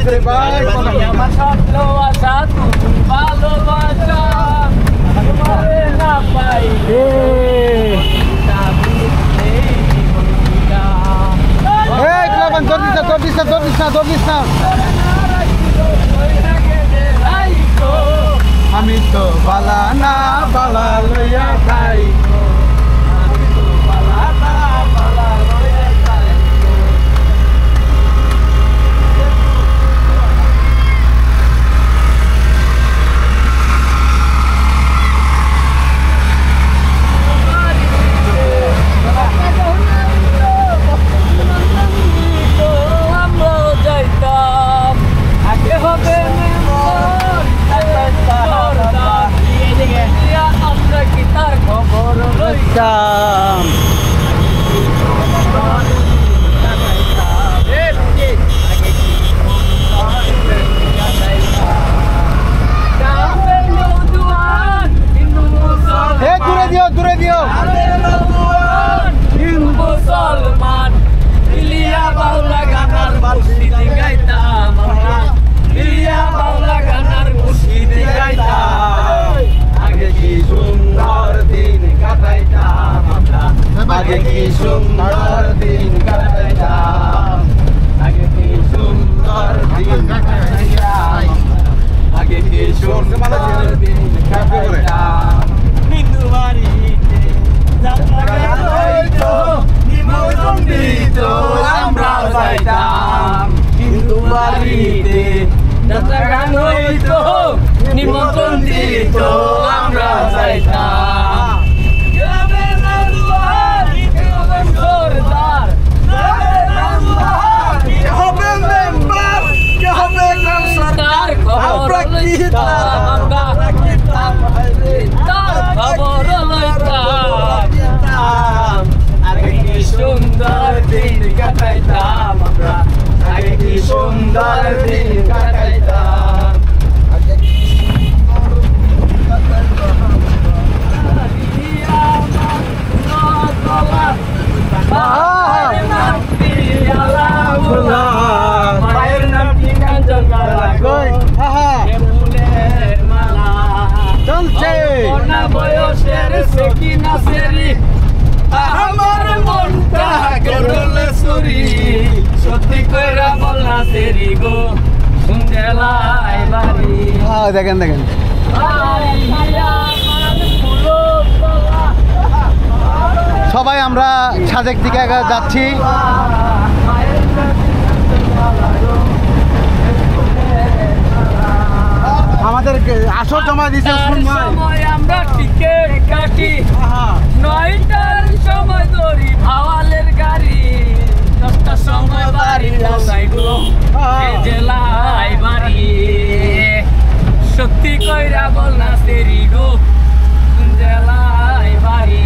রে ভাই আমার স্বপ্ন আশা তুমি ভালোবাসা তোমারে না পাইলে এই ক্লাবন দৌড়িস না আমি তো বালা না বালা লইয়া খাই দূরে দিও মুসলমান ইলিয়া বাউলা গানার মুর্শিদি গাইতাম আমরা ইলিয়া বাউলা গানার মুর্শিদি গাইতাম আগে কি সুন্দর দিন কাটাইতাম আমরা আগে কি সুন্দর দিন কাটাইতাম আগে কি সুন্দর দিন কাটাইতাম আগে কি সুন্দর দিন কাটাইতাম হিন্দু বাড়িতে যাত্রা হইতো নিমন্ত্রণ দিত আমরা যাইতাম হিন্দু বাড়িতে যাত্রা গান হইতো নিমন্ত্রণ দিত আমরা যাইতাম সুন্দর দিন কাটাইতাম আমরা আগে কি সুন্দর দিন কাটাইতাম মায়ের নাম কি কাঞ্চন চলছে বয়সের সেকিনা সেরি আমার মনটা করলে সুরি সত্যি কইরা বলনা সেরি গো সুন্দেলাই বাড়ি দেখেন সবাই আমরা সাজেক দিকে যাচ্ছি আমাদের আসর জমা দিয়েছে আমরা টিকেট কাটি 9টার সময় ধরি ভাওয়ালের গাড়ি 10টার সময় বাড়ি পৌঁছাই গো জেলায় বাড়ি সত্যি কইরা বল না সেরি গো জেলায় বাড়ি